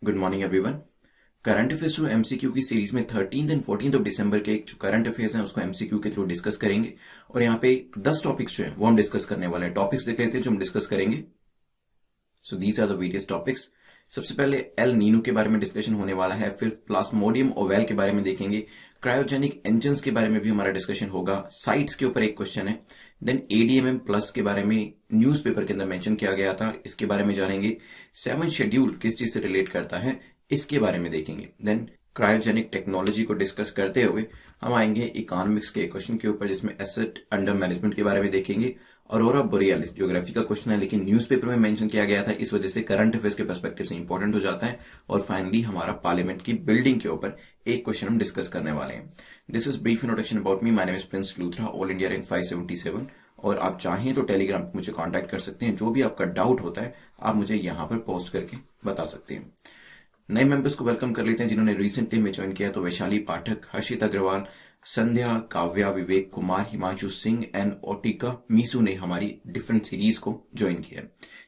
Good morning everyone. Current affairs through MCQ की series में 13 and 14 of December के जो करंट अफेयर्स हैं उसको एमसीक्यू के थ्रू डिस्कस करेंगे। और यहाँ पे 10 टॉपिक्स जो हैं वो हम डिस्कस करने वाले हैं। टॉपिक्स देख लेते हैं जो हम डिस्कस करेंगे। So these are the various topics. सबसे पहले एल नीनो के बारे में डिस्कशन होने वाला है, फिर प्लाज्मोडियम ओवेल के बारे में देखेंगे, क्रायोजेनिक इंजन्स के बारे में भी हमारा डिस्कशन होगा, साइट्स के ऊपर एक क्वेश्चन है, देन एडीएमएम प्लस के बारे में न्यूज़पेपर के अंदर मेंशन किया गया था, इसके बारे में जानेंगे। 7 शेड्यूल किस चीज से रिलेट करता है इसके बारे में देखेंगे। देन क्रायोजेनिक टेक्नोलॉजी को डिस्कस करते हुए हम आएंगे इकोनॉमिक्स के क्वेश्चन के ऊपर, जिसमें एसेट अंडर मैनेजमेंट के बारे में देखेंगे। ऑरोरा बोरियालिस ज्योग्राफी का क्वेश्चन है लेकिन न्यूज़पेपर में मेंशन किया गया था, इस वजह से करंट अफेयर्स के पर्सपेक्टिव से इंपॉर्टेंट हो जाता है। और फाइनली हमारा पार्लियामेंट की बिल्डिंग के ऊपर एक क्वेश्चन हम डिस्कस करने वाले हैं। This is brief introduction about me. My name is Prince Luthra, all India rank 577। और आप चाहें तो टेलीग्राम पर मुझे कांटेक्ट कर सकते हैं। जो भी आपका डाउट होता है आप मुझे यहाँ पर पोस्ट करके बता सकते हैं। नए मेंबर्स को वेलकम कर लेते हैं जिन्होंने रिसेंटली में ज्वाइन किया। तो वैशाली पाठक, हर्षित अग्रवाल, संध्या, काव्या, विवेक कुमार, हिमांशु सिंह एंड ओटिका मीसू ने हमारी डिफरेंट सीरीज को ज्वाइन किया।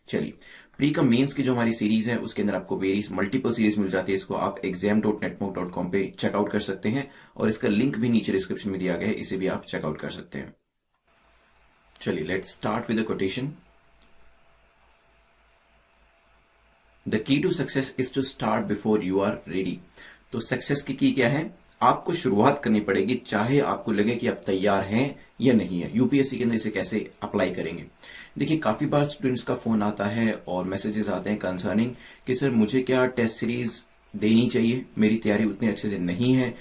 चलिए, प्री का मेंस की जो हमारी सीरीज है उसके अंदर आपको वेरियस मल्टीपल सीरीज मिल जाती है। इसको आप exam.netmoc.com पे चेकआउट कर सकते हैं और इसका लिंक भी नीचे डिस्क्रिप्शन में दिया गया है, इसे भी आप चेकआउट कर सकते हैं। चलिए, let's start with the quotation. The key to success is to start before you are ready. तो सक्सेस की क्या है? आपको शुरुआत करनी पड़ेगी, चाहे आपको लगे कि आप तैयार हैं या नहीं है। यूपीएससी के अंदर इसे कैसे अप्लाई करेंगे? देखिए, काफी बार स्टूडेंट्स का फोन आता है और मैसेजेस आते हैं कंसर्निंग कि सर मुझे क्या टेस्ट सीरीज देनी चाहिए, मेरी तैयारी उतनी अच्छे से नहीं है।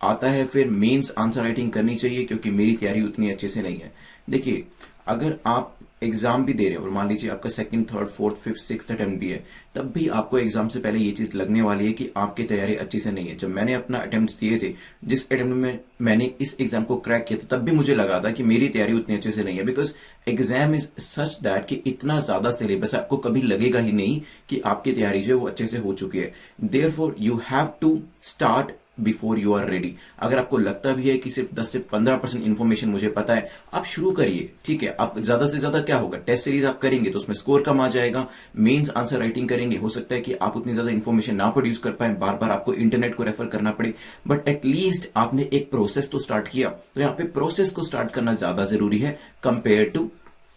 आता है फिर मेंस आंसर राइटिंग करनी चाहिए क्योंकि मेरी तैयारी उतनी अच्छे से नहीं है। देखिए, अगर आप एग्जाम भी दे रहे हो और मान लीजिए आपका second, third, fourth, fifth, sixth attempt भी है, तब भी आपको एग्जाम से पहले ये चीज लगने वाली है कि आपकी तैयारी अच्छी से नहीं है। जब मैंने अपना अटेम्प्ट दिए थे, जिस अटेम्प्ट में मैंने इस एग्जाम को क्रैक किया था, तब भी मुझे लगा था कि मेरी तैयारी उतनी अच्छे से नहीं है। Because exam is such that कि इतना ज्यादा सिलेबस है, आपको कभी लगेगा ही नहीं कि आपकी तैयारी जो है वो अच्छे से हो चुकी है। Therefore you have to start before you are ready. अगर आपको लगता भी है कि सिर्फ 10 से 15% इन्फॉर्मेशन मुझे पता है, आप शुरू करिए, ठीक है। आप ज्यादा से ज्यादा क्या होगा, टेस्ट सीरीज आप करेंगे तो उसमें स्कोर कम आ जाएगा। मेंस आंसर राइटिंग करेंगे, हो सकता है कि आप उतनी ज्यादा इन्फॉर्मेशन ना प्रोड्यूस कर पाए, बार बार आपको इंटरनेट को रेफर करना पड़े, बट एटलीस्ट आपने एक प्रोसेस तो स्टार्ट किया। तो यहाँ पे प्रोसेस को स्टार्ट करना ज्यादा जरूरी है कंपेयर टू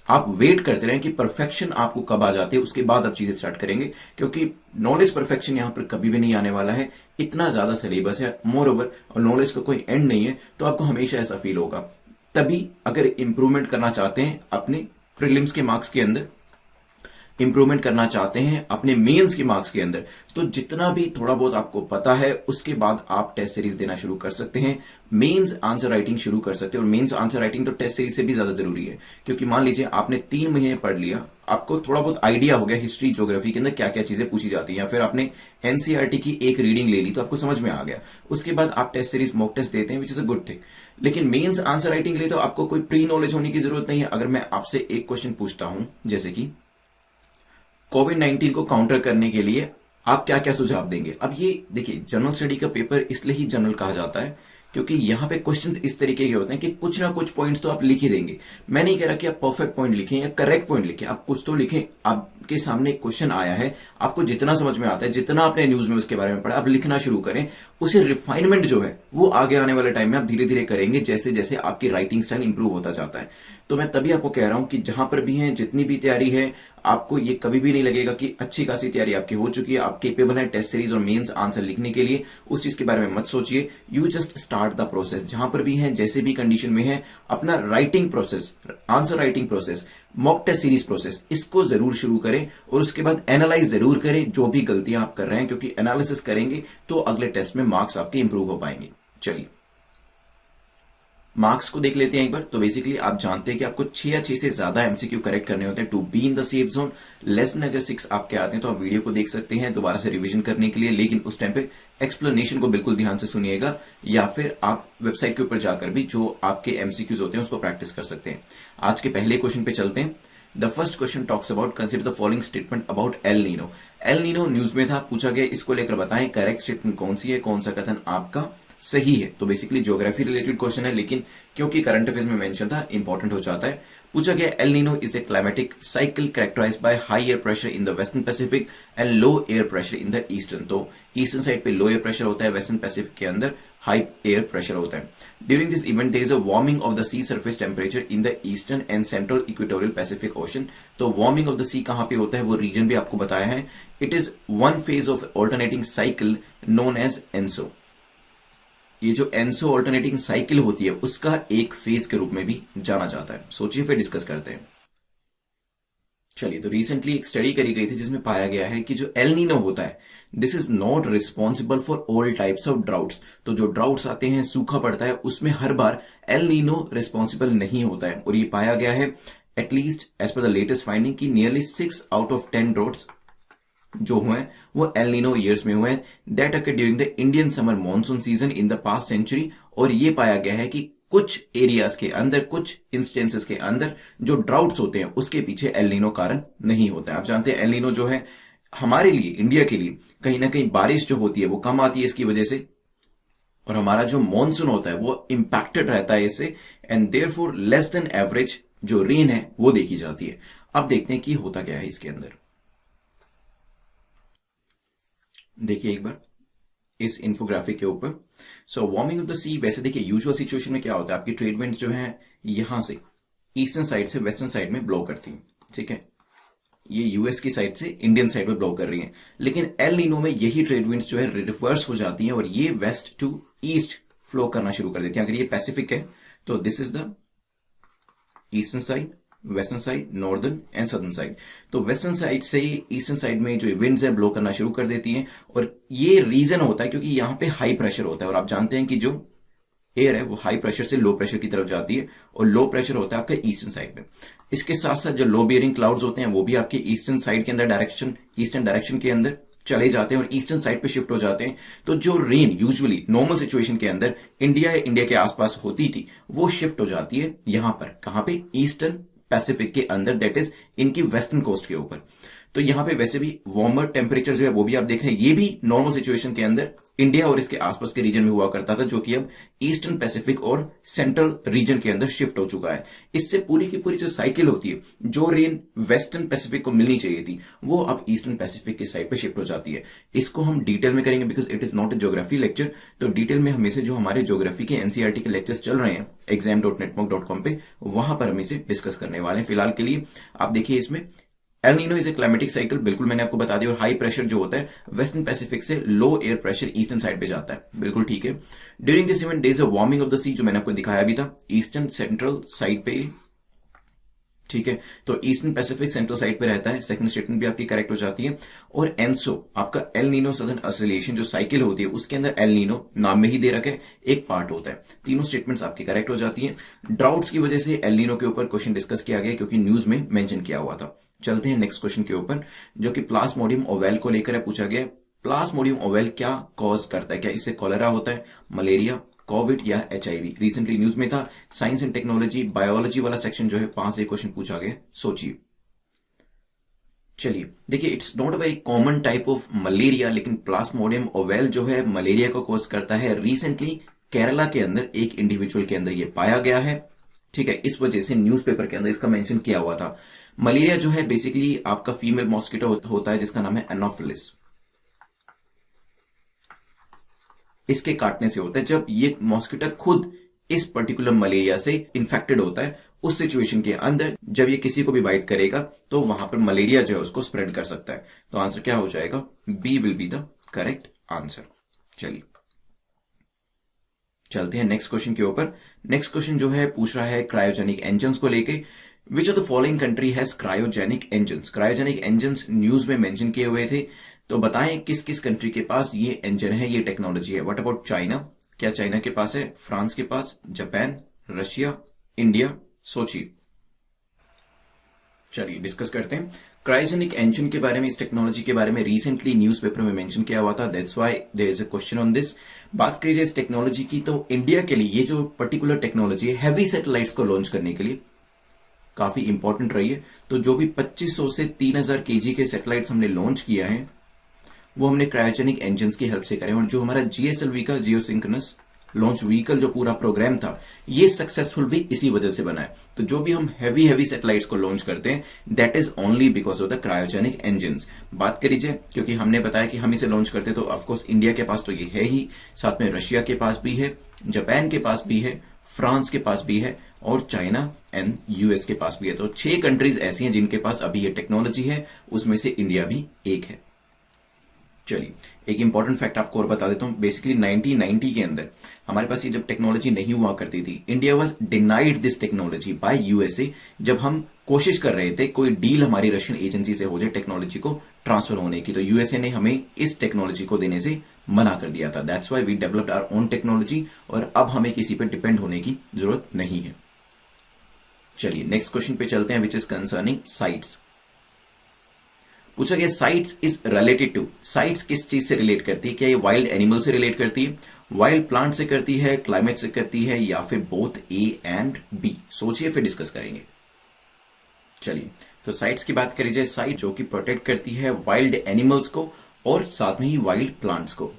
आप वेट करते रहें कि परफेक्शन आपको कब आ जाती है, उसके बाद आप चीजें स्टार्ट करेंगे। क्योंकि नॉलेज परफेक्शन यहां पर कभी भी नहीं आने वाला है, इतना ज्यादा सिलेबस है, मोर ओवर, और नॉलेज का कोई एंड नहीं है। तो आपको हमेशा ऐसा फील होगा। तभी अगर इंप्रूवमेंट करना चाहते हैं अपने प्रीलिम्स के मार्क्स के अंदर, इंप्रूवमेंट करना चाहते हैं अपने मेंस के मार्क्स के अंदर, तो जितना भी थोड़ा बहुत आपको पता है उसके बाद आप टेस्ट सीरीज देना शुरू कर सकते हैं, मेंस आंसर राइटिंग शुरू कर सकते हैं। और मेंस आंसर राइटिंग तो टेस्ट सीरीज से भी ज्यादा जरूरी है, क्योंकि मान लीजिए आपने 3 महीने पढ़ लिया, आपको थोड़ा बहुत आइडिया हो गया हिस्ट्री ज्योग्राफी के अंदर क्या क्या चीजें पूछी जाती है, या फिर आपने एनसीईआरटी की एक रीडिंग ले ली तो आपको समझ में आ गया। उसके बाद आप टेस्ट सीरीज मॉक टेस्ट देते हैं, which is a good thing. लेकिन मेंस आंसर राइटिंग के लिए तो आपको कोई प्री नॉलेज होने की जरूरत नहीं है। अगर मैं आपसे एक क्वेश्चन पूछता हूं, जैसे कि कोविड-19 को काउंटर करने के लिए आप क्या क्या सुझाव देंगे? अब ये देखिए, जनरल स्टडी का पेपर इसलिए ही जनरल कहा जाता है क्योंकि यहां पे क्वेश्चंस इस तरीके के होते हैं कि कुछ ना कुछ पॉइंट्स तो आप लिख ही देंगे। मैं नहीं कह रहा कि आप परफेक्ट पॉइंट लिखें या करेक्ट पॉइंट लिखें, आप कुछ तो लिखें। आपके सामने एक क्वेश्चन आया है, आपको जितना समझ में आता है, जितना आपने न्यूज में उसके बारे में पढ़ा, आप लिखना शुरू करें। उसे रिफाइनमेंट जो है वो आगे आने वाले टाइम में आप धीरे धीरे करेंगे, जैसे जैसे आपकी राइटिंग स्टाइल इंप्रूव होता जाता है। तो मैं तभी आपको कह रहा हूं कि जहां पर भी है, जितनी भी तैयारी है, आपको ये कभी भी नहीं लगेगा कि अच्छी खासी तैयारी आपकी हो चुकी है, आप केपेबल है टेस्ट सीरीज और मेंस आंसर लिखने के लिए। उस चीज के बारे में मत सोचिए, you just start the process. जहां पर भी है, जैसे भी कंडीशन में है, अपना writing process, answer writing process, mock test series process, इसको जरूर शुरू करें। और उसके बाद एनालाइज जरूर करें जो भी गलतियां आप कर रहे हैं, क्योंकि एनालिसिस करेंगे तो अगले टेस्ट में मार्क्स आपके इंप्रूव हो पाएंगे। चलिए, मार्क्स को देख लेते हैं एक बार। तो बेसिकली आप जानते हैं कि आपको 6 या 6 से ज्यादा एमसीक्यू करेक्ट करने होते हैं to be in the safe zone. Less than अगर 6 आपके आते हैं तो आप वीडियो को देख सकते हैं दोबारा से रिवीजन करने के लिए, लेकिन उस टाइम पे एक्सप्लेनेशन को बिल्कुल ध्यान से सुनिएगा, या फिर आप वेबसाइट के ऊपर जाकर भी जो आपके एमसीक्यूज होते हैं उसको प्रैक्टिस कर सकते हैं। आज के पहले क्वेश्चन पे चलते हैं। The first question talks about consider the following statement about El Nino. El Nino news में था, पूछा गया, इसको लेकर बताएं करेक्ट स्टेटमेंट कौन सी है, कौन सा कथन आपका सही है। तो बेसिकली ज्योग्राफी रिलेटेड क्वेश्चन है, लेकिन क्योंकि करंट अफेयर्स में मेंशन था, इंपॉर्टेंट हो जाता है। पूछा गया El Nino is a climatic cycle characterized by high air pressure in the western Pacific and low air pressure in the eastern. तो ईस्टर्न साइड पे लो एयर प्रेशर होता है, वेस्टर्न पैसिफिक के अंदर हाई एयर प्रेशर होता है। During this event there is a warming of the sea surface temperature in the eastern and central equatorial Pacific Ocean. तो warming of the sea कहां पे होता है, वो रीजन भी आपको बताया है। It is one phase of alternating cycle known as ENSO. ये जो एनसो ऑल्टरनेटिंग साइकिल होती है उसका एक फेज के रूप में भी जाना जाता है। सोचिए, फिर डिस्कस करते हैं। चलिए, तो रिसेंटली एक स्टडी करी गई थी जिसमें पाया गया है कि जो एल नीनो होता है, this is not responsible for all types of droughts. तो जो ड्राउट्स आते हैं, सूखा पड़ता है, उसमें हर बार एल नीनो रिस्पॉन्सिबल नहीं होता है। और ये पाया गया है at least as per the latest finding की नियरली 6 आउट ऑफ 10 ड्राउट्स जो हुए हैं वो एल नीनो ईयर्स में हुए हैं, that occur during the Indian summer monsoon season in the past century. और ये पाया गया है कि कुछ एरियाज के अंदर, कुछ इंस्टेंसेस के अंदर जो ड्राउट्स होते हैं उसके पीछे एल नीनो कारण नहीं होता है। आप जानते हैं एल नीनो जो है हमारे लिए, इंडिया के लिए कहीं ना कहीं बारिश जो होती है वो कम आती है इसकी वजह से, और हमारा जो मॉनसून होता है वो इंपैक्टेड रहता है इससे, and therefore less than average जो रेन है वो देखी जाती है। अब देखते हैं कि होता क्या है इसके अंदर। देखिए एक बार इस इन्फोग्राफिक के ऊपर। सो वार्मिंग ऑफ द सी, वैसे देखिए यूजुअल सिचुएशन में क्या होता है, आपकी ट्रेड विंड्स जो है यहां से ईस्टर्न साइड से वेस्टर्न साइड में ब्लो करती हैं, ठीक है। ये यूएस की साइड से इंडियन साइड में ब्लो कर रही हैं, लेकिन एल नीनो में यही ट्रेड विंड्स जो है रिवर्स हो जाती हैं और ये वेस्ट टू ईस्ट फ्लो करना शुरू कर देती हैं। अगर ये पैसिफिक है तो this is the eastern side, western side, northern and southern side. तो वेस्टर्न साइड से ईस्टर्न साइड में जो विंड्स है ब्लो करना शुरू कर देती हैं, और ये रीजन होता है क्योंकि यहां पे हाई प्रेशर होता है, और आप जानते हैं कि जो एयर है वो हाई प्रेशर से लो प्रेशर की तरफ जाती है, और लो प्रेशर होता है आपका ईस्टर्न साइड में। इसके साथ साथ जो लो बियरिंग क्लाउड्स होते हैं वो भी आपके ईस्टर्न साइड के अंदर डायरेक्शन, ईस्टर्न डायरेक्शन के अंदर चले जाते हैं और ईस्टर्न साइड पे शिफ्ट हो जाते हैं। तो जो रेन यूजुअली नॉर्मल सिचुएशन के अंदर इंडिया के आसपास होती थी वो शिफ्ट हो जाती है यहां पर, कहां पे, ईस्टर्न पैसिफिक के अंदर, दैट इज इनकी वेस्टर्न कोस्ट के ऊपर। तो यहां पे वैसे भी वार्मर टेम्परेचर जो है वो भी आप देख रहे हैं, ये भी नॉर्मल सिचुएशन के अंदर इंडिया और इसके आसपास के रीजन में हुआ करता था, जो कि अब ईस्टर्न पैसिफिक और सेंट्रल रीजन के अंदर शिफ्ट हो चुका है। इससे पूरी की पूरी जो साइकिल होती है, जो रेन वेस्टर्न पैसिफिक को मिलनी चाहिए थी वो अब ईस्टर्न पैसिफिक की साइड पे शिफ्ट हो जाती है। इसको हम डिटेल में करेंगे because it is not a geography lecture. तो डिटेल में हम इसे, जो हमारे ज्योग्राफी के एनसीईआरटी के लेक्चर्स चल रहे हैं exam.network.com पे, वहां पर हम इसे डिस्कस करने वाले हैं। फिलहाल के लिए आप देखिए इसमें L Nino is a climatic cycle, बिल्कुल मैंने आपको बता दिया, और हाई प्रेशर जो होता है वेस्टर्न पैसिफिक से low air pressure eastern side पे जाता है, बिल्कुल ठीक है। During this event there is a warming of the sea, जो मैंने आपको दिखाया भी था, ईस्टर्न सेंट्रल साइड पे, ठीक है। तो ईस्टर्न पैसिफिक सेंट्रल साइड पे रहता है, सेकंड स्टेटमेंट भी आपकी करेक्ट हो जाती है। और एनसो आपका एल नीनो सदर्न एसोसिएशन जो साइकिल होती है उसके अंदर एल नीनो नाम में ही दे रखा है, एक पार्ट होता है। तीनों स्टेटमेंट्स आपकी करेक्ट हो जाती हैं। ड्राउट्स की वजह से एल नीनो के ऊपर क्वेश्चन डिस्कस किया गया क्योंकि न्यूज में मेंशन किया हुआ था। चलते हैं नेक्स्ट क्वेश्चन के ऊपर, जो कि प्लाज्मोडियम ओवेल को लेकर है, पूछा गया प्लाज्मोडियम ओवेल क्या कॉज करता है, क्या इससे कॉलेरा होता है, मलेरिया, कोविड या एचआईवी। रिसेंटली न्यूज में था, साइंस एंड टेक्नोलॉजी बायोलॉजी वाला सेक्शन जो है 5 से क्वेश्चन पूछा गया, सोचिए। चलिए देखिए, it's not a very common type of malaria, लेकिन प्लाज्मोडियम ओवेल जो है मलेरिया को कॉज करता है। रिसेंटली केरला के अंदर एक इंडिविजुअल के अंदर ये पाया गया है, ठीक है। इस वजह से न्यूज़पेपर के अंदर इसका मेंशन किया हुआ था। मलेरिया जो है बेसिकली आपका फीमेल मॉस्किटो होता है जिसका नाम है एनोफिलिस, इसके काटने से होता है। जब ये मॉस्किटो खुद इस पर्टिकुलर मलेरिया से इन्फेक्टेड होता है, उस सिचुएशन के अंदर जब ये किसी को भी बाइट करेगा तो वहां पर मलेरिया जो है उसको स्प्रेड कर सकता है। तो आंसर क्या हो जाएगा, B will be the correct answer. चलिए चलते हैं नेक्स्ट क्वेश्चन के ऊपर। नेक्स्ट क्वेश्चन जो है पूछ रहा है क्रायोजेनिक इंजन्स को लेके। विच of the following country has cryogenic engines. Cryogenic engines news में मेंशन किए हुए थे, तो बताएं किस किस कंट्री के पास ये इंजन है, ये टेक्नोलॉजी है। व्हाट अबाउट चाइना, क्या चाइना के पास है, फ्रांस के पास, जापान, रशिया, इंडिया, सोचिए। चलिए डिस्कस करते हैं क्रायोजेनिक इंजन के बारे में। इस टेक्नोलॉजी के बारे में रिसेंटली न्यूज़पेपर में मेंशन किया हुआ था, that's why there is a question on this. बात करिए इस टेक्नोलॉजी की, तो इंडिया के लिए ये जो पर्टिकुलर टेक्नोलॉजी है हैवी सैटेलाइट्स को लॉन्च करने के लिए काफी इंपॉर्टेंट रही है। तो जो भी 2500 से 3000 केजी के सैटेलाइट्स हमने लॉन्च किया है वो हमने क्रायोजेनिक इंजन की हेल्प से करें। और जो हमारा जीएसएलवी का जियोसिंक्रोनस लॉन्च व्हीकल जो पूरा प्रोग्राम था ये सक्सेसफुल भी इसी वजह से बना है। तो जो भी हम हैवी सैटेलाइट्स को लॉन्च करते हैं that is only because of the cryogenic engine. बात करिए क्योंकि हमने बताया कि हम इसे लॉन्च करते तो ऑफकोर्स इंडिया के पास तो ये है ही, साथ में रशिया के पास भी है, जापान के पास भी है, फ्रांस के पास भी है और चाइना एंड यूएस के पास भी है। तो 6 कंट्रीज ऐसी हैं जिनके पास अभी ये टेक्नोलॉजी है, उसमें से इंडिया भी एक है। चलिए एक इंपॉर्टेंट फैक्ट आपको और बता देता हूं। बेसिकली 1990 के अंदर हमारे पास ये जब टेक्नोलॉजी नहीं हुआ करती थी, India was denied this technology by USA. जब हम कोशिश कर रहे थे कोई डील हमारी रशियन एजेंसी से हो जाए टेक्नोलॉजी को ट्रांसफर होने की, तो यूएसए ने हमें इस टेक्नोलॉजी को देने से मना कर दिया था। That's why we developed our own technology और अब हमें किसी पे डिपेंड होने की जरूरत नहीं है। चलिए नेक्स्ट क्वेश्चन पे चलते हैं, विच इज कंसर्निंग साइट्स। पूछा गया CITES is related to, CITES किस चीज से रिलेट करती है? क्या ये वाइल्ड एनिमल से रिलेट करती है, वाइल्ड प्लांट से करती है, क्लाइमेट से करती है, या फिर बोथ ए एंड बी? सोचिए फिर डिस्कस करेंगे। चलिए तो साइट्स की बात करी जाए, साइट जो कि प्रोटेक्ट करती है वाइल्ड एनिमल्स को और साथ में ही वाइल्ड प्लांट्स को।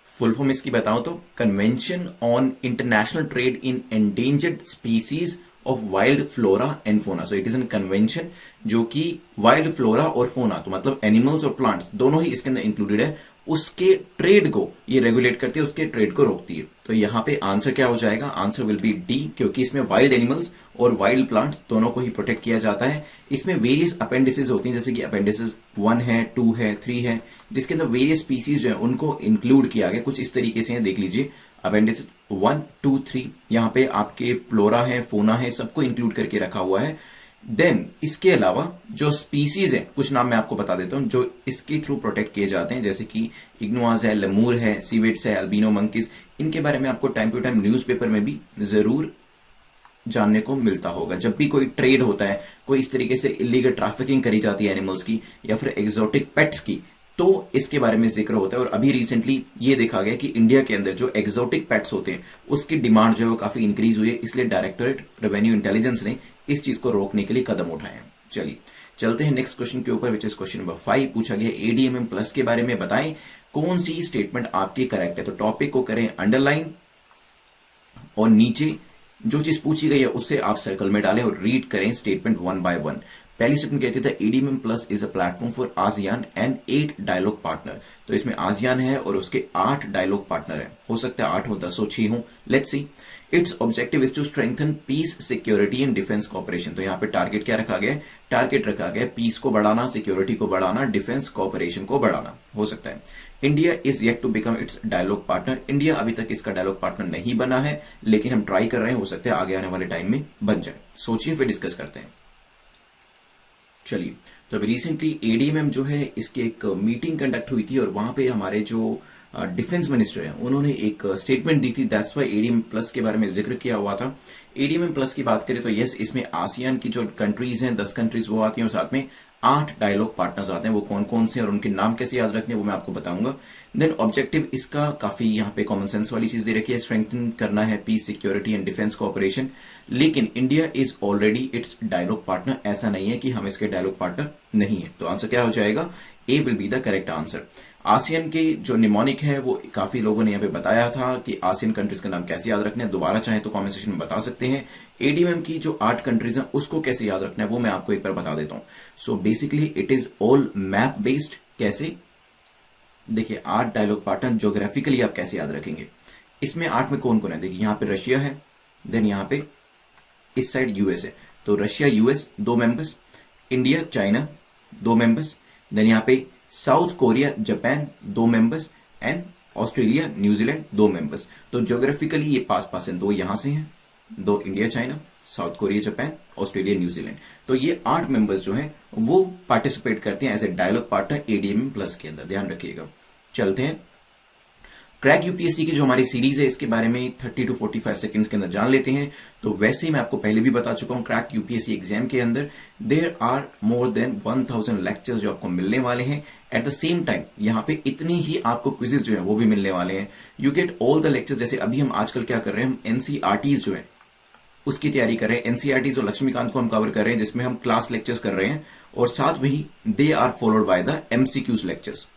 फुल फॉर्म इसकी बताऊं तो convention on international trade in endangered species of wild flora and fauna. So it is an convention जो कि वाइल्ड फ्लोरा और फोना, तो मतलब एनिमल्स और प्लांट्स दोनों ही इसके अंदर इंक्लूडेड है, उसके ट्रेड को ये रेगुलेट करती है, उसके ट्रेड को रोकती है। तो यहां पे आंसर क्या हो जाएगा? आंसर विल बी डी, क्योंकि इसमें वाइल्ड एनिमल्स और वाइल्ड प्लांट्स दोनों को ही प्रोटेक्ट किया जाता है। इसमें वेरियस अपेंडिसेस होती हैं, जैसे कि अपेंडिसेस 1 है, 2 है, 3 है, जिसके अंदर वेरियस स्पीसीज जो है उनको इंक्लूड किया गया। कुछ इस तरीके से है, देख लीजिए अपेंडिसेस 1, 2, 3, यहाँ पे आपके फ्लोरा है, फोना है, सबको इंक्लूड करके रखा हुआ है। देन इसके अलावा जो स्पीसीज है, कुछ नाम मैं आपको बता देता हूं जो इसके थ्रू प्रोटेक्ट किए जाते हैं, जैसे कि इग्नुआज है, लेमूर है, सीवेट्स है, अल्बिनो मंकीज। इनके बारे में आपको टाइम टू टाइम न्यूज़पेपर में भी जरूर जानने को मिलता होगा। जब भी कोई ट्रेड होता है, कोई इस तरीके से इलीगल ट्रैफिकिंग करी जाती है एनिमल्स की या फिर एक्सोटिक पेट्स की, तो इसके बारे में जिक्र होता है। और अभी रिसेंटली ये देखा गया कि इंडिया के अंदर जो एक्सोटिक पेट्स होते हैं उसकी डिमांड जो है वो काफी इंक्रीज हुई है, इसलिए डायरेक्टोरेट रेवेन्यू इंटेलिजेंस ने इस चीज को रोकने के लिए कदम उठाए हैं। चलिए चलते हैं नेक्स्ट क्वेश्चन के ऊपर, विच इज क्वेश्चन नंबर 5। पूछा गया एडीएमएम प्लस के बारे में बताएं कौन सी स्टेटमेंट आपकी करेक्ट है। तो टॉपिक को करें अंडरलाइन और नीचे जो चीज पूछी गई है उससे आप सर्कल में डालें और रीड करें स्टेटमेंट 1 by 1। पहली स्टेटमेंट कहती था ADMM plus is a platform for ASEAN and 8 dialogue partner. तो इसमें आसियान है और उसके 8 डायलॉग पार्टनर है, हो सकता है 8 हो, 10 हो, 6 हो, let's see. Its objective is to strengthen peace, security and defence cooperation. तो यहाँ पे टारगेट क्या रखा गया है? टारगेट रखा गया पीस को बढ़ाना, सिक्योरिटी को बढ़ाना, डिफेंस कॉपरेशन को बढ़ाना। हो सकता है India is yet to become its dialogue partner. India अभी तक इसका डायलॉग पार्टनर नहीं बना है, लेकिन हम ट्राई कर रहे हैं, हो सकता है आगे आने वाले टाइम में बन जाए। सोचिए फिर डिस्कस करते हैं। चलिए तो अभी रिसेंटली एडीएमएम जो है इसकी एक मीटिंग कंडक्ट हुई थी और वहां पे हमारे जो डिफेंस मिनिस्टर हैं उन्होंने एक स्टेटमेंट दी थी। दैट्स व्हाई एडीएम प्लस के बारे में जिक्र किया हुआ था। एडीएमएम प्लस की बात करें तो यस, इसमें आसियान की जो कंट्रीज हैं 10 कंट्रीज वो आती हैं और साथ में 8 डायलॉग पार्टनर्स आते हैं। वो कौन कौन से और उनके नाम कैसे याद रखने हैं वो मैं आपको बताऊंगा। देन ऑब्जेक्टिव इसका काफी यहाँ पे कॉमन सेंस वाली चीज दे रखी है, स्ट्रेंथन करना है peace, security and defence cooperation. लेकिन India is already its dialogue partner, ऐसा नहीं है कि हम इसके डायलॉग पार्टनर नहीं है। तो आंसर क्या हो जाएगा? A will be the correct answer. ASEAN के जो निमोनिक है वो काफी लोगों ने यहाँ पे बताया था कि आसियान कंट्रीज का नाम कैसे याद रखना है, दोबारा चाहे तो कमेंट सेक्शन में बता सकते हैं। एडीएमएम की जो 8 कंट्रीज हैं उसको कैसे याद रखना है वो मैं आपको एक बार बता देता हूं। So basically it is all map based. कैसे? देखिए 8 डायलॉग पार्टनर ज्योग्राफिकली आप कैसे याद रखेंगे। इसमें 8 में कौन कौन है? देखिए यहाँ पे रशिया है, देन यहाँ पे इस साइड यूएस है, तो Russia US 2 members, India China 2 members, then यहाँ पे South Korea Japan 2 members and Australia New Zealand 2 members. तो ज्योग्राफिकली ये पास पास हैं, 2 यहां से हैं, 2 India China, South Korea Japan, Australia New Zealand. तो ये 8 मेंबर्स जो हैं वो पार्टिसिपेट करते हैं as a dialogue partner ADMM plus के अंदर, ध्यान रखिएगा। चलते हैं क्रैक यूपीएससी की जो हमारी सीरीज है इसके बारे में 30 to 45 सेकंड्स के अंदर जान लेते हैं। तो वैसे ही मैं आपको पहले भी बता चुका हूं, क्रैक यूपीएससी एग्जाम के अंदर there are more than 1000 lectures जो आपको मिलने वाले हैं। एट द सेम टाइम यहाँ पे इतनी ही आपको क्विजेस जो है वो भी मिलने वाले हैं। You get all the lectures. जैसे अभी हम आजकल क्या कर रहे हैं, हम एनसीईआरटीज जो है उसकी तैयारी कर रहे हैं। एनसीईआरटीज और लक्ष्मीकांत को हम कवर कर रहे हैं, जिसमें हम क्लास लेक्चर्स कर रहे हैं और साथ में ही they are followed by the MCQs lectures.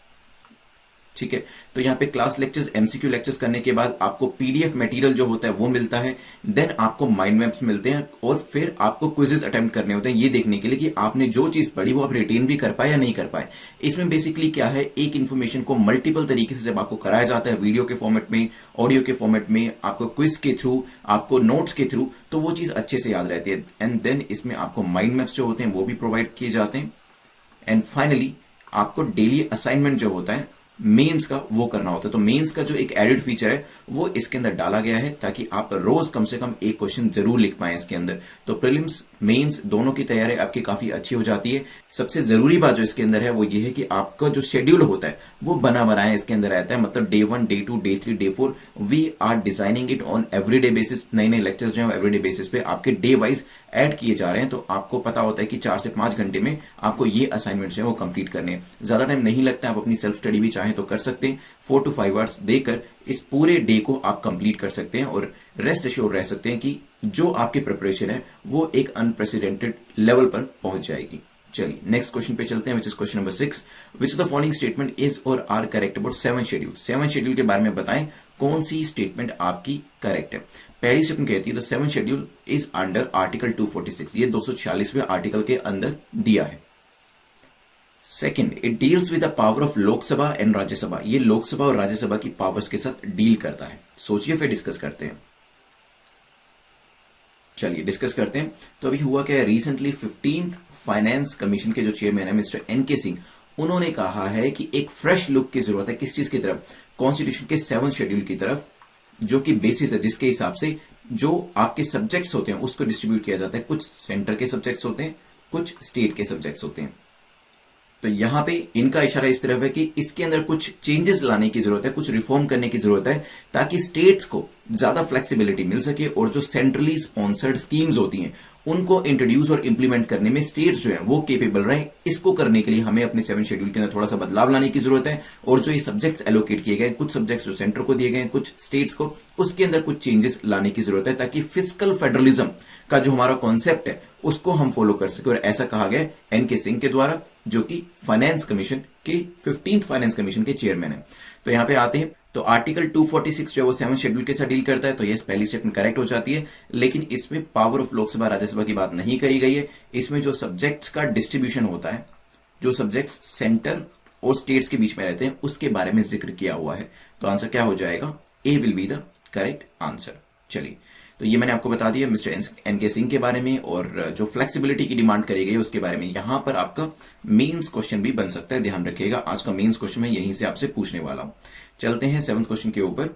ठीक है। तो यहाँ पे क्लास लेक्चर्स, एमसीक्यू लेक्चर्स करने के बाद आपको पीडीएफ मटेरियल जो होता है वो मिलता है, देन आपको माइंड मैप्स मिलते हैं और फिर आपको क्विजेस अटेम्प्ट करने होते हैं ये देखने के लिए कि आपने जो चीज पढ़ी वो आप रिटेन भी कर पाए या नहीं कर पाए। इसमें बेसिकली क्या है, एक इन्फॉर्मेशन को मल्टीपल तरीके से जब आपको कराया जाता है, वीडियो के फॉर्मेट में, ऑडियो के फॉर्मेट में, आपको क्विज के थ्रू, आपको नोट्स के थ्रू, तो वो चीज अच्छे से याद रहती है। एंड देन इसमें आपको माइंड मैप्स जो होते हैं वो भी प्रोवाइड किए जाते हैं। एंड फाइनली आपको डेली असाइनमेंट जो होता है मेंस का वो करना होता है। तो मेंस का जो एक एडिड फीचर है वो इसके अंदर डाला गया है ताकि आप रोज कम से कम एक क्वेश्चन जरूर लिख पाएं इसके अंदर। तो प्रीलिम्स मेंस दोनों की तैयारी आपकी काफी अच्छी हो जाती है। सबसे जरूरी बात जो इसके अंदर है वो ये है कि आपका जो शेड्यूल होता है वो बना बनाया इसके अंदर रहता है। मतलब day 1, day 2, day 3, day 4 we are designing it on everyday basis. नए नए लेक्चर्स जो है एवरीडे बेसिस पे आपके डे वाइज ऐड किए जा रहे हैं। तो आपको पता होता है कि 4 से 5 घंटे में आपको ये असाइनमेंट जो है वो कंप्लीट करने हैं। ज्यादा टाइम नहीं लगता है, आप अपनी सेल्फ स्टडी भी चाहें तो कर सकते हैं। 4 to 5 आवर्स देकर इस पूरे डे को आप कंप्लीट कर सकते हैं और रेस्ट एश्योर रह सकते हैं कि जो आपकी प्रिपरेशन है वो एक अनप्रेसिडेंटेड लेवल पर पहुंच जाएगी। चलिए नेक्स्ट क्वेश्चन पे चलते हैं, which is question number 6। Which of the following statement is or are correct about 7 schedule. 7 schedule के बारे में बताएं कौन सी स्टेटमेंट आपकी करेक्ट है। पहली स्टेटमेंट कहती है the 7 schedule is under article 246। ये 246वें आर्टिकल के अंदर दिया है। Second, it deals with the power of Lok Sabha and Rajya Sabha. ये लोकसभा और राज्यसभा की पावर्स के साथ डील करता है। सोचिए फिर डिस्कस करते हैं। चलिए डिस्कस करते हैं। तो अभी हुआ क्या है, रिसेंटली 15th फाइनेंस कमीशन के जो चेयरमैन है मिस्टर एनके सिंह, उन्होंने कहा है कि एक फ्रेश लुक की जरूरत है। किस चीज की तरफ? कॉन्स्टिट्यूशन के 7 शेड्यूल की तरफ, जो कि बेसिस है जिसके हिसाब से जो आपके सब्जेक्ट्स होते हैं उसको डिस्ट्रीब्यूट किया जाता है। कुछ सेंटर के सब्जेक्ट्स होते हैं, कुछ स्टेट के सब्जेक्ट्स होते हैं। तो यहां पे इनका इशारा इस तरफ है कि इसके अंदर कुछ चेंजेस लाने की जरूरत है, कुछ रिफॉर्म करने की जरूरत है ताकि स्टेट्स को ज्यादा फ्लेक्सिबिलिटी मिल सके और जो सेंट्रली स्पॉन्सर्ड स्कीम्स होती हैं उनको इंट्रोड्यूस और इंप्लीमेंट करने में स्टेट्स जो है वो केपेबल रहे। इसको करने के लिए हमें अपने 7 शेड्यूल के अंदर थोड़ा सा बदलाव लाने की जरूरत है और जो ये सब्जेक्ट्स एलोकेट किए गए, कुछ सब्जेक्ट्स जो सेंटर को दिए गए, कुछ स्टेट्स को, उसके अंदर कुछ चेंजेस लाने की जरूरत है ताकि फिस्कल फेडरलिज्म का जो हमारा कॉन्सेप्ट है उसको हम फॉलो कर सके। और ऐसा कहा गया एनके सिंह के द्वारा, जो कि फाइनेंस कमीशन के 15th फाइनेंस कमीशन के चेयरमैन है। तो यहां पे आते हैं, तो आर्टिकल 246 जो है वो 7 शेड्यूल के साथ डील करता है। तो ये पहली स्टेटमेंट करेक्ट हो जाती है, लेकिन इसमें पावर ऑफ लोकसभा राज्यसभा की बात नहीं करी गई है। इसमें जो सब्जेक्ट्स का डिस्ट्रीब्यूशन होता है, जो सब्जेक्ट्स सेंटर और स्टेट्स के बीच में रहते हैं, उसके बारे में जिक्र किया हुआ है। तो आंसर क्या हो जाएगा? A will be the correct answer. चलिए, तो ये मैंने आपको बता दिया मिस्टर एनके सिंह के बारे में और जो फ्लेक्सिबिलिटी की डिमांड करी गई उसके बारे में। यहां पर आपका मेंस क्वेश्चन भी बन सकता है, ध्यान रखिएगा। आज का मेंस क्वेश्चन मैं यहीं से आपसे पूछने वाला हूं। चलते हैं 7th क्वेश्चन के ऊपर।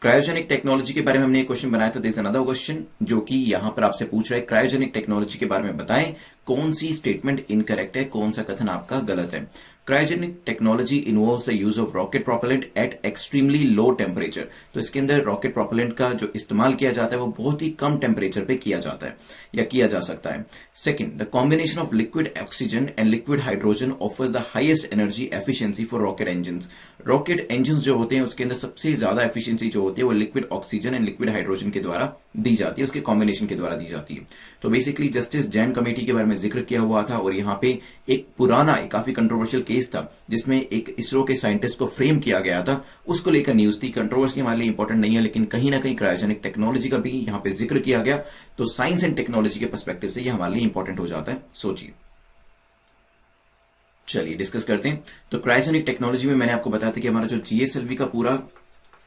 क्रायोजेनिक टेक्नोलॉजी के बारे में हमने एक क्वेश्चन बनाया था। दिस अनदर क्वेश्चन जो कि यहां पर आपसे पूछ रहा है, क्रायोजेनिक टेक्नोलॉजी के बारे में बताएं कौन सी स्टेटमेंट इनकरेक्ट है, कौन सा कथन आपका गलत है। Cryogenic technology involves the use of rocket propellant at extremely low temperature. तो इसके अंदर रॉकेट प्रोपेलेंट का जो इस्तेमाल किया जाता है वो बहुत ही कम टेम्परेचर पे किया जाता है या किया जा सकता है। Second, the combination of liquid oxygen and liquid hydrogen offers the highest energy efficiency for rocket engine. Rocket engine जो होते हैं उसके अंदर सबसे ज्यादा एफिशिएंसी जो होती है वो liquid oxygen and liquid hydrogen के द्वारा दी जाती है, उसके कॉम्बिनेशन के द्वारा दी जाती है। तो बेसिकली जस्टिस जैन कमेटी के बारे में जिक्र किया हुआ था और यहाँ पे एक पुराना काफी कंट्रोवर्शियल केस था जिसमें एक इसरो के साइंटिस्ट को फ्रेम किया गया था, उसको लेकर न्यूज थी। कंट्रोवर्सी हमारे लिए इंपॉर्टेंट नहीं है, लेकिन कहीं ना कहीं क्रायोजेनिक टेक्नोलॉजी का भी यहाँ पे जिक्र किया गया। तो साइंस एंड टेक्नोलॉजी के पर्सपेक्टिव से ये हमारे लिए इंपॉर्टेंट हो जाता है। सोचिए, चलिए डिस्कस करते हैं। तो क्रायोजेनिक टेक्नोलॉजी में मैंने आपको बताया था कि हमारा जो जीएसएलवी का पूरा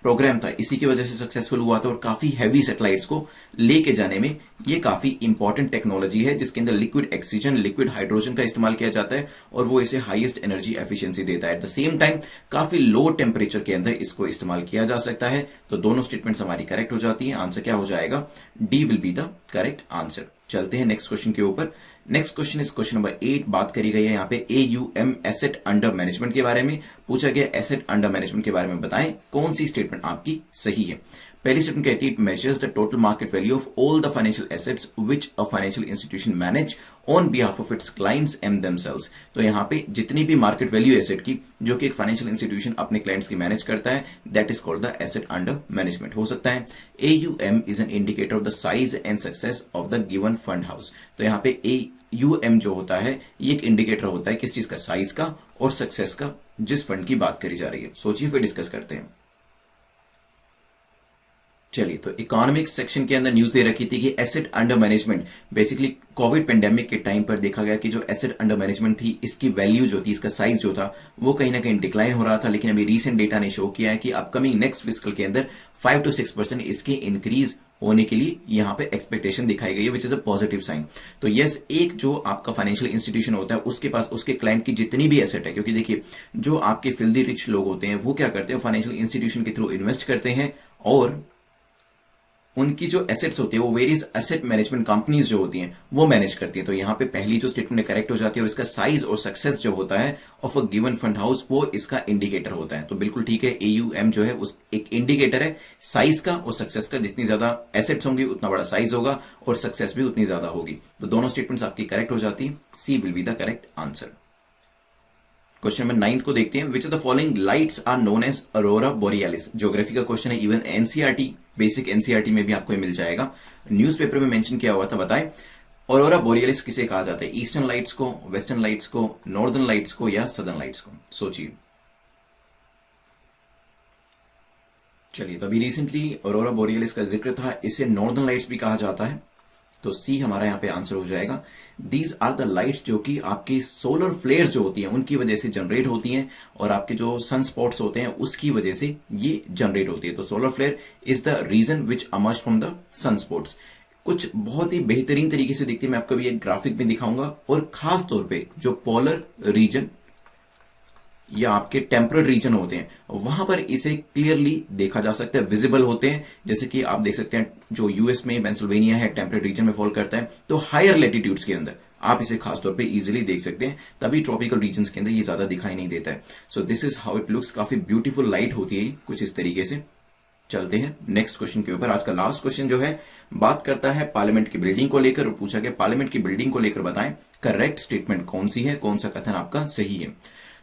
प्रोग्राम था इसी की वजह से सक्सेसफुल हुआ था और काफी हैवी सैटेलाइट्स को लेके जाने में ये काफी इंपॉर्टेंट टेक्नोलॉजी है जिसके अंदर लिक्विड ऑक्सीजन, लिक्विड हाइड्रोजन का इस्तेमाल किया जाता है और वो इसे हाईएस्ट एनर्जी एफिशिएंसी देता है। एट द सेम टाइम काफी लो टेम्परेचर के अंदर इसको इस्तेमाल किया जा सकता है। तो दोनों स्टेटमेंट्स हमारी करेक्ट हो जाती है। आंसर क्या हो जाएगा? D will be the correct answer. चलते हैं नेक्स्ट क्वेश्चन के ऊपर। Next question is question number 8। बात करी गई है यहाँ पे AUM एसेट अंडर मैनेजमेंट के बारे में। पूछा गया एसेट अंडर मैनेजमेंट के बारे में बताएं कौन सी स्टेटमेंट आपकी सही है। पहली स्टेटमेंट कहती है it measures the total market value of all the financial assets which a financial institution manage on behalf of its clients and themselves. तो यहाँ पे जितनी भी मार्केट वैल्यू एसेट की जो कि एक फाइनेंशियल इंस्टीट्यूशन अपने क्लाइंट्स की मैनेज करता है, that is called the asset under management. हो सकता है AUM is an indicator of the size and success of the given fund house. तो यहाँ पे AUM जो होता है ये एक इंडिकेटर होता है किस चीज का, साइज का और सक्सेस का, जिस फंड की बात करी जा रही है। सोचिए फिर डिस्कस करते हैं। चलिए, तो इकोनॉमिक्स सेक्शन के अंदर न्यूज दे रखी थी कि asset under management, basically Covid pandemic के टाइम पर देखा गया कि जो एसेट अंडर मैनेजमेंट थी इसकी वैल्यू जो थी, इसका साइज जो था वो कहीं ना कहीं डिक्लाइन हो रहा था। लेकिन अभी रीसेंट डेटा ने शो किया है कि अपकमिंग नेक्स्ट फिस्कल के अंदर 5 to 6% इसके इंक्रीज होने के लिए यहां पे एक्सपेक्टेशन दिखाई गई है, which is a positive sign. तो यस, एक जो आपका फाइनेंशियल इंस्टीट्यूशन होता है उसके पास उसके क्लाइंट की जितनी भी एसेट है, क्योंकि देखिए जो आपके फिल्दी रिच लोग होते हैं वो क्या करते हैं, फाइनेंशियल इंस्टीट्यूशन के थ्रू इन्वेस्ट करते हैं और उनकी जो एसेट्स होती है वो वेरियस एसेट मैनेजमेंट कंपनीज जो होती हैं वो मैनेज करती हैं। तो यहाँ पे पहली जो स्टेटमेंट करेक्ट हो जाती है और इसका साइज और सक्सेस जो होता है of a given fund house वो इसका इंडिकेटर होता है। तो बिल्कुल ठीक है, AUM जो है उस एक इंडिकेटर है साइज का और सक्सेस का। जितनी ज्यादा एसेट्स होंगी उतना बड़ा साइज होगा और सक्सेस भी उतनी ज्यादा होगी। तो दोनों स्टेटमेंट्स आपकी करेक्ट हो जाती है, C will be the correct answer. Question number 9 को देखते हैं। Which of the following lights are known as aurora borealis. Geography का क्वेश्चन है, इवन एनसीईआरटी, बेसिक एनसीईआरटी में भी आपको ये मिल जाएगा। न्यूज़पेपर में मेंशन किया हुआ था, बताएं अरोरा बोरियालिस किसे कहा जाता है, ईस्टर्न लाइट्स को, वेस्टर्न लाइट्स को, नॉर्दर्न लाइट्स को या सदर्न लाइट्स को? सोचिए। चलिए, तो अभी रिसेंटली अरोरा बोरियालिस का जिक्र था, इसे नॉर्दर्न लाइट्स भी कहा जाता है, तो सी हमारा यहाँ पे आंसर हो जाएगा। दीज आर द लाइट्स जो कि आपकी सोलर फ्लेयर्स जो होती हैं उनकी वजह से जनरेट होती हैं और आपके जो सन स्पॉट्स होते हैं उसकी वजह से ये जनरेट होती है। तो solar flare is the region which emerge from the sun spots. कुछ बहुत ही बेहतरीन तरीके से दिखती है, मैं आपको भी एक ग्राफिक में दिखाऊंगा। और खास तौर पे जो पोलर रीजन या आपके टेम्परेट रीजन होते हैं वहां पर इसे क्लियरली देखा जा सकता है, विजिबल होते हैं। जैसे कि आप देख सकते हैं जो यूएस में पेंसिल्वेनिया है टेम्परेट रीजन में फॉल करता है, तो हायर लैटिट्यूड्स के अंदर आप इसे खासतौर पे इजीली देख सकते हैं, तभी ट्रॉपिकल रीजन्स के अंदर ये ज्यादा दिखाई नहीं देता है। So this is how it looks, काफी ब्यूटीफुल लाइट होती है कुछ इस तरीके से। चलते हैं नेक्स्ट क्वेश्चन के ऊपर। आज का लास्ट क्वेश्चन जो है बात करता है पार्लियामेंट की बिल्डिंग को लेकर और पूछा गया पार्लियामेंट की बिल्डिंग को लेकर बताएं करेक्ट स्टेटमेंट कौन सी है, कौन सा कथन आपका सही है।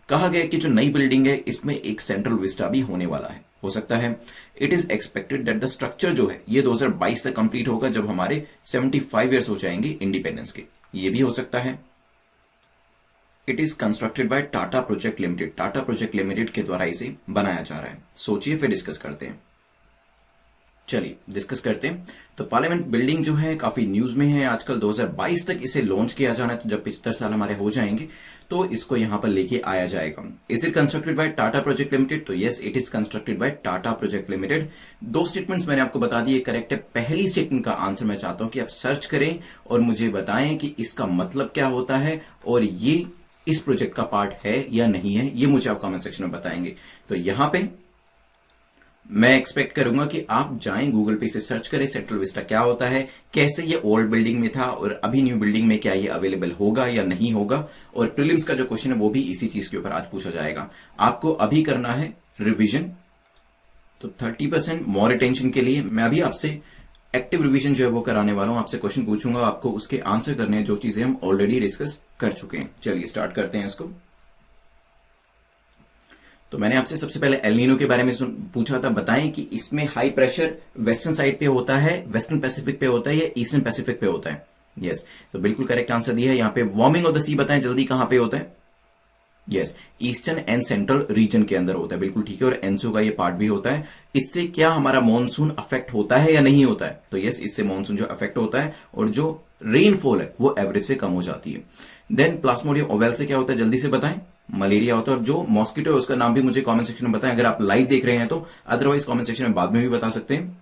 कहा गया कि जो नई बिल्डिंग है इसमें एक सेंट्रल विस्टा भी होने वाला है, हो सकता है। It is expected that the structure जो है ये 2022 तक कंप्लीट होगा, जब हमारे 75 ईयर्स हो जाएंगे इंडिपेंडेंस के, ये भी हो सकता है। It is constructed by Tata Project limited, Tata Project limited के द्वारा इसे बनाया जा रहा है। सोचिए फिर डिस्कस करते हैं। चलिए डिस्कस करते हैं। तो पार्लियामेंट बिल्डिंग जो है काफी न्यूज में है आजकल, 2022 तक इसे लॉन्च किया जाना है, तो जब 75 साल हमारे हो जाएंगे तो इसको यहां पर लेके आया जाएगा। Is it constructed by Tata Project Limited? तो yes, it is constructed by Tata Project Limited. दो स्टेटमेंट्स मैंने आपको बता दिए, करेक्ट है। पहली स्टेटमेंट का आंसर मैं चाहता हूं कि आप सर्च करें और मुझे बताएं कि इसका मतलब क्या होता है और ये इस प्रोजेक्ट का पार्ट है या नहीं है, ये मुझे आप कमेंट सेक्शन में बताएंगे। तो यहां पे मैं एक्सपेक्ट करूंगा कि आप जाएं गूगल पे से सर्च करें सेंट्रल विस्टा क्या होता है, कैसे ये ओल्ड बिल्डिंग में था और अभी न्यू बिल्डिंग में क्या ये अवेलेबल होगा या नहीं होगा। और प्रीलिम्स का जो क्वेश्चन है वो भी इसी चीज के ऊपर आज पूछा जाएगा। आपको अभी करना है रिवीजन, तो 30% मोर अटेंशन के लिए मैं अभी आपसे एक्टिव रिवीजन जो है वो कराने वाला हूं। आपसे क्वेश्चन पूछूंगा, आपको उसके आंसर करने हैं जो चीजें हम ऑलरेडी डिस्कस कर चुके हैं। चलिए स्टार्ट करते हैं इसको। तो मैंने आपसे सबसे पहले एल नीनो के बारे में पूछा था, बताएं कि इसमें हाई प्रेशर वेस्टर्न साइड पे होता है, वेस्टर्न पैसिफिक पे होता है या ईस्टर्न पैसिफिक पे होता है? यस, तो बिल्कुल करेक्ट आंसर दिया है। यहाँ पे वार्मिंग ऑफ द सी बताएं जल्दी कहां पे होता है? Yes, eastern and central region के अंदर होता है, बिल्कुल ठीक है। और एनसो का ये पार्ट भी होता है। इससे क्या हमारा मानसून अफेक्ट होता है या नहीं होता है? तो यस, इससे मानसून जो अफेक्ट होता है और जो रेनफॉल है वो एवरेज से कम हो जाती है। देन प्लाज्मोडियम ओवेल से क्या होता है जल्दी से बताएं? मलेरिया होता है। और जो मॉस्किटो है उसका नाम भी मुझे कमेंट सेक्शन में बताएं अगर आप लाइव देख रहे हैं तो, अदरवाइज कमेंट सेक्शन में बाद में भी बता सकते हैं।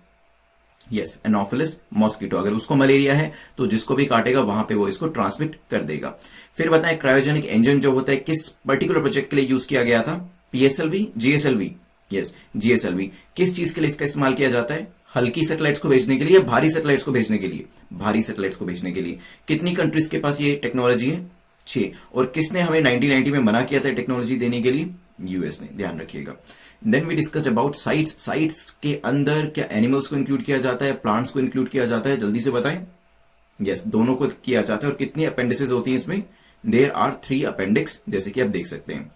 यस, एनोफिलिस मॉस्किटो, अगर उसको मलेरिया है तो जिसको भी काटेगा वहां पे वो इसको ट्रांसमिट कर देगा। फिर बताएं क्रायोजेनिक इंजन जो होता है किस पर्टिकुलर प्रोजेक्ट के लिए यूज किया गया था? PSLV, GSLV? Yes, GSLV. किस चीज के लिए इसका इस्तेमाल किया जाता है? हल्की सैटेलाइट्स को भेजने के लिए या भारी सैटेलाइट्स को भेजने के लिए? भारी सैटेलाइट्स को भेजने के लिए। कितनी कंट्रीज के पास ये टेक्नोलॉजी है? 6। और किसने हमें 1990 में मना किया था टेक्नोलॉजी देने के लिए? यूएस ने, ध्यान रखिएगा। Then we discussed about CITES. CITES के अंदर क्या एनिमल्स को इंक्लूड किया जाता है, प्लांट्स को इंक्लूड किया जाता है? जल्दी से बताएं। यस, दोनों को किया जाता है। और कितनी अपेंडिसेस होती हैं इसमें? देयर आर 3 अपेंडिक्स, जैसे कि आप देख सकते हैं।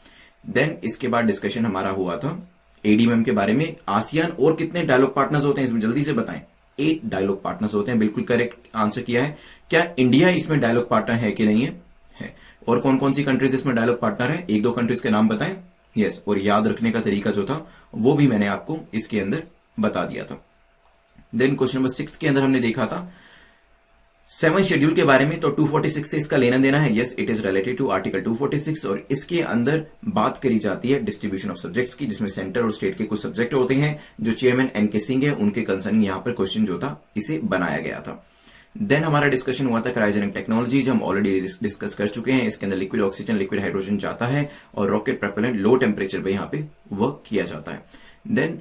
देन इसके बाद डिस्कशन हमारा हुआ था एडीएमएम के बारे में। आसियान और कितने डायलॉग पार्टनर्स होते हैं इसमें? जल्दी से बताएं। 8 डायलॉग पार्टनर्स होते हैं। बिल्कुल करेक्ट आंसर किया है। क्या इंडिया इसमें डायलॉग पार्टनर है कि नहीं है? और कौन कौन सी कंट्रीज इसमें डायलॉग पार्टनर है? एक दो कंट्रीज के नाम बताएं। यस, और याद रखने का तरीका जो था वो भी मैंने आपको इसके अंदर बता दिया था। देन क्वेश्चन नंबर 6 के अंदर हमने देखा था 7 शेड्यूल के बारे में, तो 246 से इसका लेना देना है। Yes, it is related to article 246 और इसके अंदर बात करी जाती है डिस्ट्रीब्यूशन ऑफ सब्जेक्ट्स की, जिसमें सेंटर और स्टेट के कुछ सब्जेक्ट होते हैं। जो चेयरमैन एनके सिंह है उनके कंसर्निंग यहां पर क्वेश्चन जो था इसे बनाया गया था। देन हमारा डिस्कशन हुआ था क्रायोजेनिक टेक्नोलॉजी, जो हम ऑलरेडी डिस्कस कर चुके हैं। इसके अंदर लिक्विड ऑक्सीजन, लिक्विड हाइड्रोजन जाता है और रॉकेट प्रोपेलेंट लो टेम्परेचर पे यहां पे वर्क किया जाता है। देन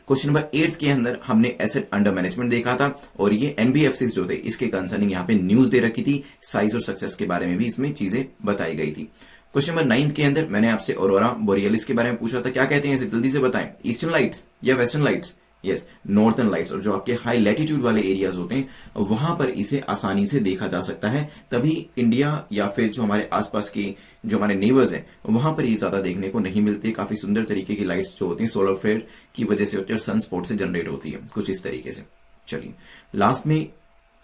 क्वेश्चन नंबर 8 के अंदर हमने एसेट अंडर मैनेजमेंट देखा था और ये एनबीएफसीज जो थे इसके कंसर्निंग यहाँ पे न्यूज दे रखी थी। साइज और सक्सेस के बारे में भी इसमें चीजें बताई गई थी। क्वेश्चन नंबर 9 के अंदर मैंने आपसे ऑरोरा बोरियलिस के बारे में पूछा था। क्या कहते हैं इसे? जल्दी से बताएं। ईस्टर्न लाइट्स या western lights? Yes, northern lights. और जो आपके हाई लैटिट्यूड वाले एरियाज होते हैं वहां पर इसे आसानी से देखा जा सकता है। तभी इंडिया या फिर जो हमारे आसपास की जो हमारे नेबर्स हैं वहां पर ये ज्यादा देखने को नहीं मिलती। काफी सुंदर तरीके की लाइट्स जो होती हैं सोलर फ्लेयर की वजह से होती है और सन स्पॉट से जनरेट होती है, कुछ इस तरीके से। चलिए, लास्ट में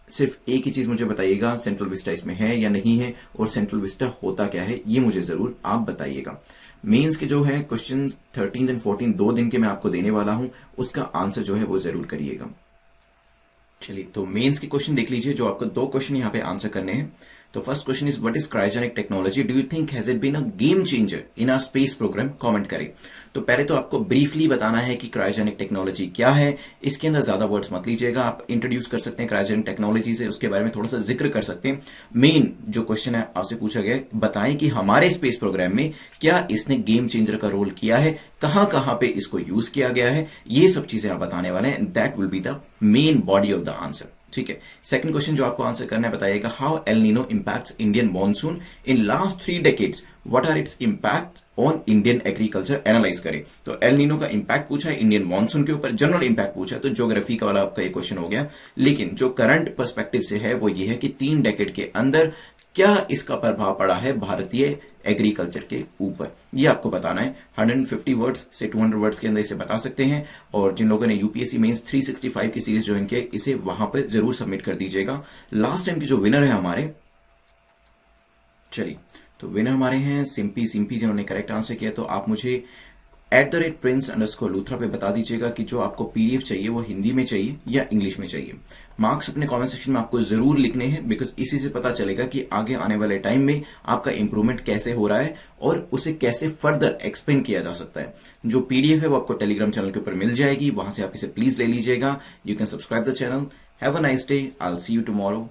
सिर्फ एक ही चीज मुझे बताइएगा, सेंट्रल विस्टा इसमें है या नहीं है, और सेंट्रल विस्टा होता क्या है ये मुझे जरूर आप बताइएगा। मेंस के जो है क्वेश्चन 13 एंड 14 2 दिन के मैं आपको देने वाला हूं, उसका आंसर जो है वो जरूर करिएगा। चलिए, तो मेंस के क्वेश्चन देख लीजिए, जो आपको 2 क्वेश्चन यहां पे आंसर करने हैं। तो first question is what is cryogenic technology, do you think has it been a game changer in our space program? Comment करें। तो पहले तो आपको ब्रीफली बताना है कि क्रायोजेनिक टेक्नोलॉजी क्या है। इसके अंदर ज्यादा वर्ड्स मत लीजिएगा, आप इंट्रोड्यूस कर सकते हैं क्रायोजेनिक टेक्नोलॉजी से, उसके बारे में थोड़ा सा जिक्र कर सकते हैं। मेन जो क्वेश्चन है आपसे पूछा गया है, बताएं कि हमारे स्पेस प्रोग्राम में क्या इसने गेम चेंजर का रोल किया है, कहां कहां पे इसको यूज किया गया है, ये सब चीजें आप बताने वाले हैं। That will be the main body of the answer. ठीक है। सेकंड क्वेश्चन जो आपको आंसर करना है, बताइएगा how El Nino impacts Indian monsoon in last 3 decades, what are its impact on Indian agriculture, analyse करें। तो एल नीनो का इंपैक्ट पूछा है इंडियन मॉनसून के ऊपर, जनरल इंपैक्ट पूछा है, तो ज्योग्राफी का वाला आपका ये क्वेश्चन हो गया। लेकिन जो करंट पर्सपेक्टिव से है वो ये है कि 3 डेकेड के अंदर क्या इसका प्रभाव पड़ा है भारतीय एग्रीकल्चर के ऊपर, ये आपको बताना है। 150 वर्ड्स से 200 वर्ड्स के अंदर इसे बता सकते हैं। और जिन लोगों ने यूपीएससी मेंस 365 की सीरीज ज्वाइन किया, इसे वहां पर जरूर सबमिट कर दीजिएगा। लास्ट टाइम के जो विनर है हमारे, चलिए, तो विनर हमारे हैं सिंपी जिन्होंने करेक्ट आंसर किया। तो आप मुझे @prince_luthra पे बता दीजिएगा कि जो आपको पीडीएफ चाहिए वो हिंदी में चाहिए या इंग्लिश में चाहिए। मार्क्स अपने कमेंट सेक्शन में आपको जरूर लिखने हैं, बिकॉज इसी से पता चलेगा कि आगे आने वाले टाइम में आपका इंप्रूवमेंट कैसे हो रहा है और उसे कैसे फर्दर एक्सप्लेन किया जा सकता है। जो पीडीएफ है वो आपको टेलीग्राम चैनल के ऊपर मिल जाएगी, वहां से आप इसे प्लीज ले लीजिएगा। You can subscribe the channel. Have a nice day, I will see you tomorrow.